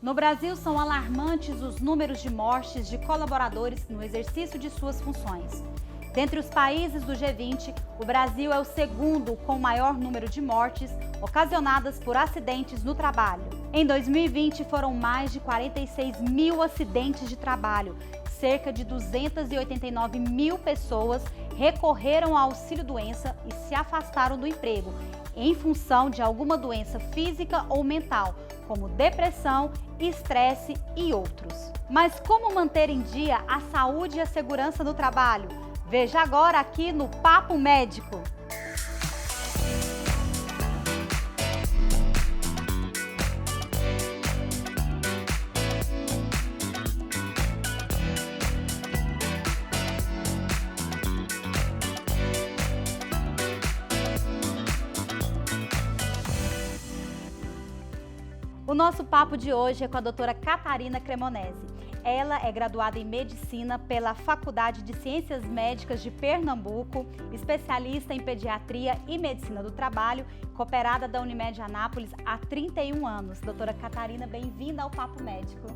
No Brasil, são alarmantes os números de mortes de colaboradores no exercício de suas funções. Dentre os países do G20, o Brasil é o segundo com maior número de mortes ocasionadas por acidentes no trabalho. Em 2020, foram mais de 46 mil acidentes de trabalho. Cerca de 289 mil pessoas recorreram ao auxílio-doença e se afastaram do emprego, em função de alguma doença física ou mental, como depressão, estresse e outros. Mas como manter em dia a saúde e a segurança no trabalho? Veja agora aqui no Papo Médico. O nosso papo de hoje é com a doutora Catarina Cremonesi. Ela é graduada em Medicina pela Faculdade de Ciências Médicas de Pernambuco, especialista em Pediatria e Medicina do Trabalho, cooperada da Unimed Anápolis há 31 anos. Doutora Catarina, bem-vinda ao Papo Médico.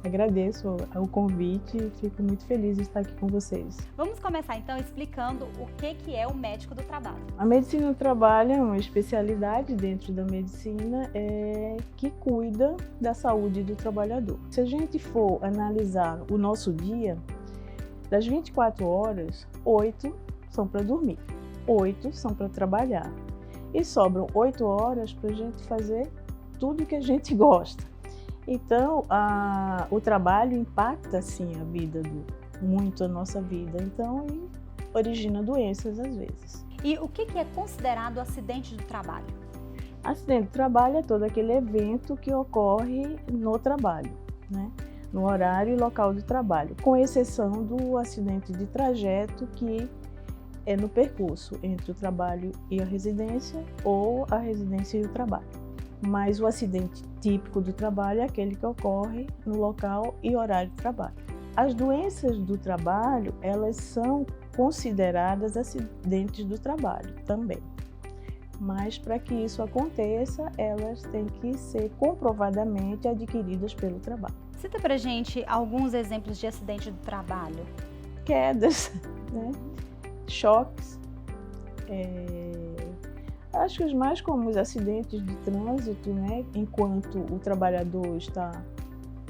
Agradeço o convite e fico muito feliz de estar aqui com vocês. Vamos começar então explicando o que é o médico do trabalho. A medicina do trabalho é uma especialidade dentro da medicina que cuida da saúde do trabalhador. Se a gente for analisar o nosso dia, das 24 horas, 8 são para dormir, 8 são para trabalhar e sobram 8 horas para a gente fazer tudo que a gente gosta. Então, o trabalho impacta, sim, muito a nossa vida, então, e origina doenças às vezes. E o que é considerado acidente do trabalho? Acidente do trabalho é todo aquele evento que ocorre no trabalho, né? No horário e local de trabalho, com exceção do acidente de trajeto, que é no percurso entre o trabalho e a residência ou a residência e o trabalho. Mas o acidente típico do trabalho é aquele que ocorre no local e horário de trabalho. As doenças do trabalho, elas são consideradas acidentes do trabalho também. Mas para que isso aconteça, elas têm que ser comprovadamente adquiridas pelo trabalho. Cita pra gente alguns exemplos de acidente do trabalho. Quedas, né? Choques. Acho que os mais comuns acidentes de trânsito, né, enquanto o trabalhador está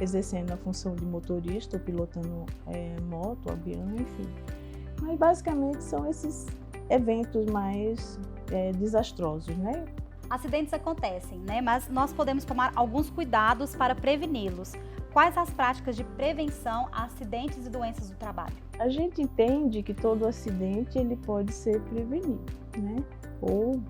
exercendo a função de motorista ou pilotando moto, avião, enfim. Mas basicamente são esses eventos mais desastrosos, né? Acidentes acontecem, né? Mas nós podemos tomar alguns cuidados para preveni-los. Quais as práticas de prevenção a acidentes e doenças do trabalho? A gente entende que todo acidente ele pode ser prevenido, né? Ou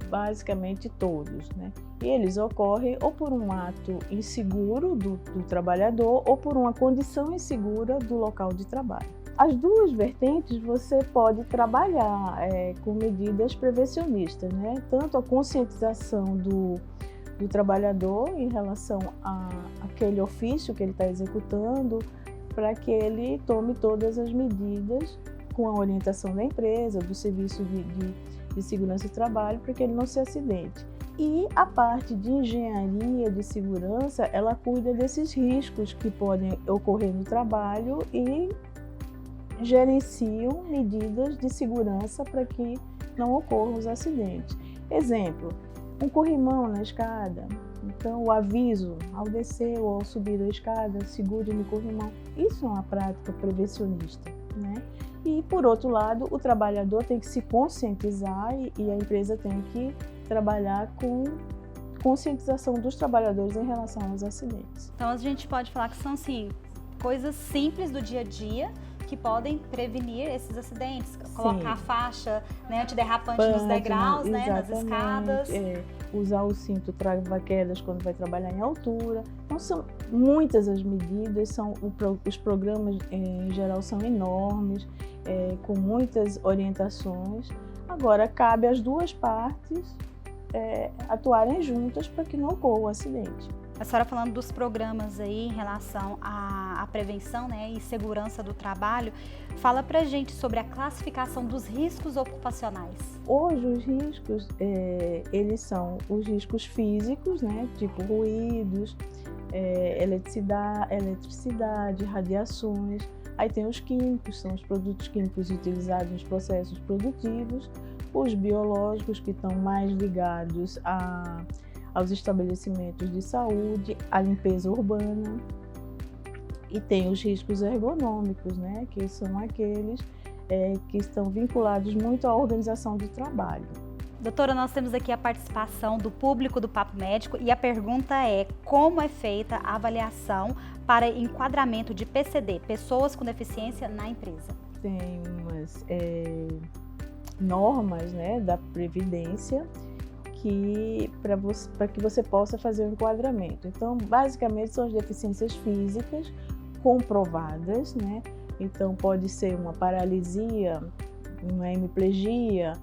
basicamente todos, né? E eles ocorrem ou por um ato inseguro do trabalhador ou por uma condição insegura do local de trabalho. As duas vertentes você pode trabalhar com medidas prevencionistas, né? Tanto a conscientização do trabalhador em relação àquele ofício que ele está executando, para que ele tome todas as medidas com a orientação da empresa, do serviço de segurança do trabalho, para que ele não se acidente. E a parte de engenharia de segurança, ela cuida desses riscos que podem ocorrer no trabalho e gerenciam medidas de segurança para que não ocorram os acidentes. Exemplo, um corrimão na escada, então o aviso ao descer ou ao subir a escada, segure no corrimão. Isso é uma prática prevencionista, né? E, por outro lado, o trabalhador tem que se conscientizar e a empresa tem que trabalhar com conscientização dos trabalhadores em relação aos acidentes. Então, a gente pode falar que são, assim, coisas simples do dia a dia que podem prevenir esses acidentes. Colocar a faixa, né, antiderrapante nos degraus, né, nas escadas. Usar o cinto trava-quedas quando vai trabalhar em altura. Então, são muitas as medidas, os programas em geral são enormes, com muitas orientações. Agora, cabe às duas partes atuarem juntas para que não ocorra o acidente. A senhora falando dos programas aí em relação à prevenção, né, e segurança do trabalho, fala pra gente sobre a classificação dos riscos ocupacionais. Hoje os riscos, eles são os riscos físicos, né, tipo ruídos, eletricidade, radiações. Aí tem os químicos, são os produtos químicos utilizados nos processos produtivos, os biológicos, que estão mais ligados aos estabelecimentos de saúde, à limpeza urbana, e tem os riscos ergonômicos, né, que são aqueles que estão vinculados muito à organização do trabalho. Doutora, nós temos aqui a participação do público do Papo Médico e a pergunta é: como é feita a avaliação para enquadramento de PCD, pessoas com deficiência na empresa? Tem umas normas, né, da Previdência para que você possa fazer o enquadramento. Então, basicamente, são as deficiências físicas comprovadas, né? Então, pode ser uma paralisia, uma hemiplegia,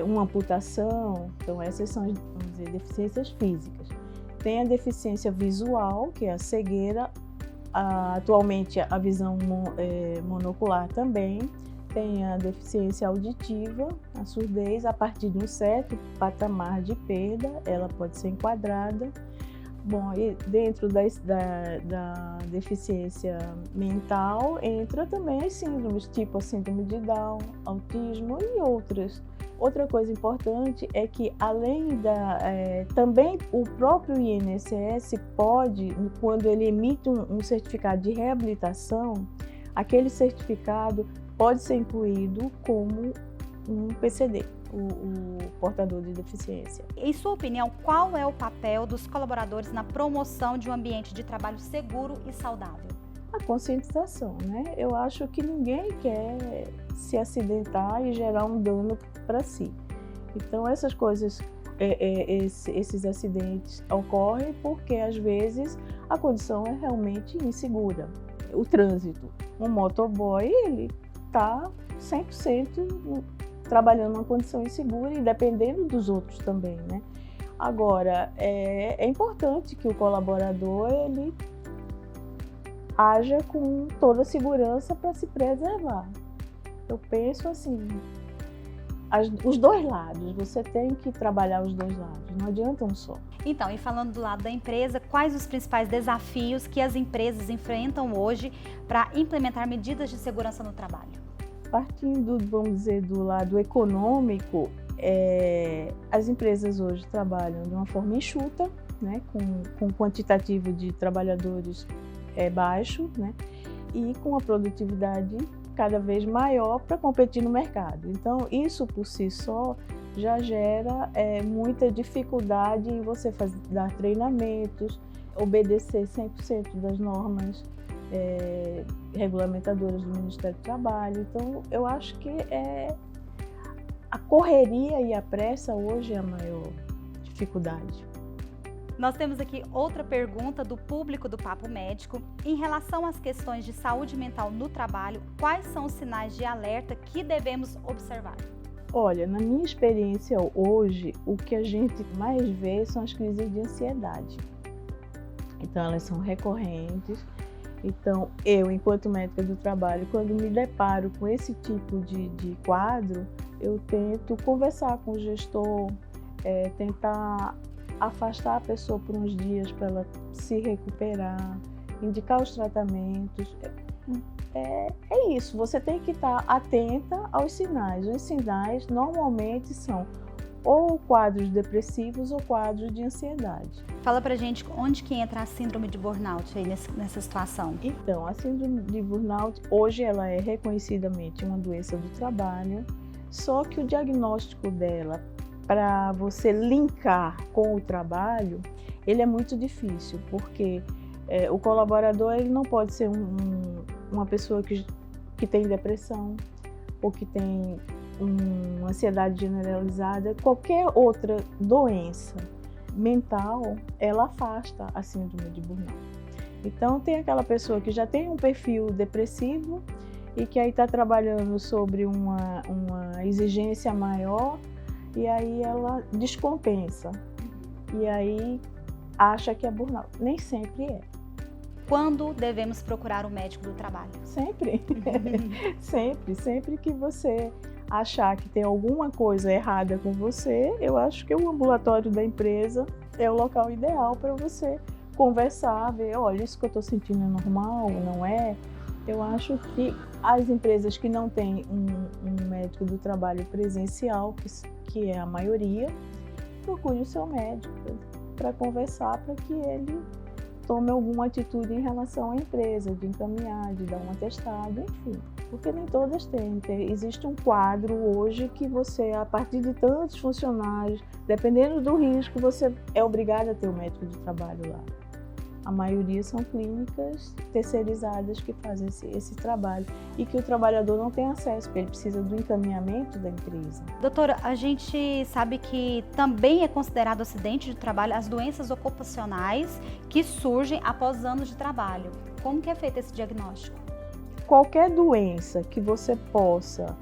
uma amputação. Então, essas são, vamos dizer, deficiências físicas. Tem a deficiência visual, que é a cegueira, atualmente a visão monocular também. Tem a deficiência auditiva, a surdez. A partir de um certo patamar de perda, ela pode ser enquadrada. Bom, e dentro da deficiência mental entra também as síndromes, tipo a síndrome de Down, autismo e outras. Outra coisa importante é que, além também o próprio INSS pode, quando ele emite um certificado de reabilitação, aquele certificado pode ser incluído como um PCD, o portador de deficiência. Em sua opinião, qual é o papel dos colaboradores na promoção de um ambiente de trabalho seguro e saudável? A conscientização, né? Eu acho que ninguém quer se acidentar e gerar um dano para si. Então, essas coisas, esses acidentes ocorrem porque, às vezes, a condição é realmente insegura. O trânsito, um motoboy, ele está 100% trabalhando numa condição insegura e dependendo dos outros também, né? Agora, é importante que o colaborador ele haja com toda a segurança para se preservar. Eu penso assim, os dois lados, você tem que trabalhar os dois lados, não adianta um só. Então, e falando do lado da empresa, quais os principais desafios que as empresas enfrentam hoje para implementar medidas de segurança no trabalho? Partindo, vamos dizer, do lado econômico, as empresas hoje trabalham de uma forma enxuta, né, com quantitativo de trabalhadores baixo, né, e com a produtividade cada vez maior para competir no mercado. Então, isso por si só já gera muita dificuldade em você dar treinamentos, obedecer 100% das normas regulamentadoras do Ministério do Trabalho. Então, eu acho que a correria e a pressa hoje é a maior dificuldade. Nós temos aqui outra pergunta do público do Papo Médico. Em relação às questões de saúde mental no trabalho, quais são os sinais de alerta que devemos observar? Olha, na minha experiência hoje, o que a gente mais vê são as crises de ansiedade. Então, elas são recorrentes. Então, eu, enquanto médica do trabalho, quando me deparo com esse tipo de quadro, eu tento conversar com o gestor, tentar afastar a pessoa por uns dias para ela se recuperar, indicar os tratamentos. É isso, você tem que estar atenta aos sinais. Os sinais normalmente são ou quadros depressivos ou quadros de ansiedade. Fala pra gente onde que entra a síndrome de burnout aí nessa situação. Então, a síndrome de burnout, hoje ela é reconhecidamente uma doença do trabalho, só que o diagnóstico dela, para você linkar com o trabalho, ele é muito difícil, porque o colaborador ele não pode ser uma pessoa que tem depressão ou que tem uma ansiedade generalizada. Qualquer outra doença mental, ela afasta a síndrome de burnout. Então, tem aquela pessoa que já tem um perfil depressivo e que aí está trabalhando sobre uma exigência maior, e aí ela descompensa, e aí acha que é burnout. Nem sempre é. Quando devemos procurar um médico do trabalho? Sempre. Sempre que você achar que tem alguma coisa errada com você, eu acho que o ambulatório da empresa é o local ideal para você conversar, ver, olha, isso que eu estou sentindo é normal, não é? Eu acho que as empresas que não têm um médico do trabalho presencial, que é a maioria, procure o seu médico para conversar, para que ele tome alguma atitude em relação à empresa, de encaminhar, de dar um atestado, enfim. Porque nem todas têm. Existe um quadro hoje que você, a partir de tantos funcionários, dependendo do risco, você é obrigado a ter um médico de trabalho lá. A maioria são clínicas terceirizadas que fazem esse trabalho e que o trabalhador não tem acesso, porque ele precisa do encaminhamento da empresa. Doutora, a gente sabe que também é considerado acidente de trabalho as doenças ocupacionais que surgem após anos de trabalho. Como que é feito esse diagnóstico? Qualquer doença que você possa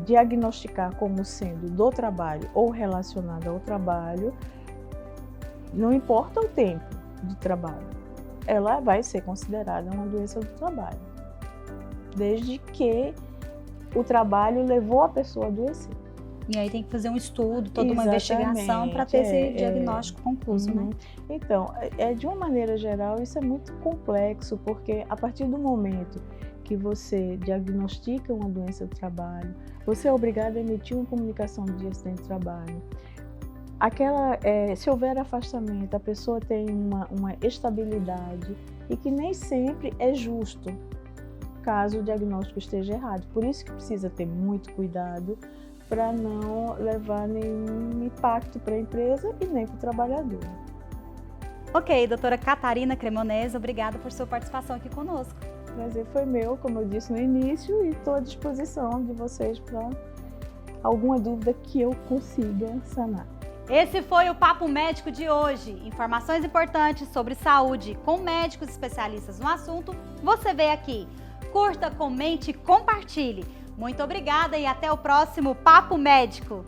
diagnosticar como sendo do trabalho ou relacionada ao trabalho, não importa o tempo de trabalho, ela vai ser considerada uma doença do trabalho, desde que o trabalho levou a pessoa a adoecer. E aí tem que fazer um estudo, toda uma investigação para ter esse diagnóstico concluso, né? Então, de uma maneira geral, isso é muito complexo, porque a partir do momento que você diagnostica uma doença do trabalho, você é obrigado a emitir uma comunicação de acidente de trabalho. Se houver afastamento, a pessoa tem uma estabilidade e que nem sempre é justo, caso o diagnóstico esteja errado. Por isso que precisa ter muito cuidado para não levar nenhum impacto para a empresa e nem para o trabalhador. Ok, doutora Catarina Cremonese, obrigada por sua participação aqui conosco. O prazer foi meu, como eu disse no início, e estou à disposição de vocês para alguma dúvida que eu consiga sanar. Esse foi o Papo Médico de hoje. Informações importantes sobre saúde com médicos especialistas no assunto, você vê aqui. Curta, comente e compartilhe. Muito obrigada e até o próximo Papo Médico.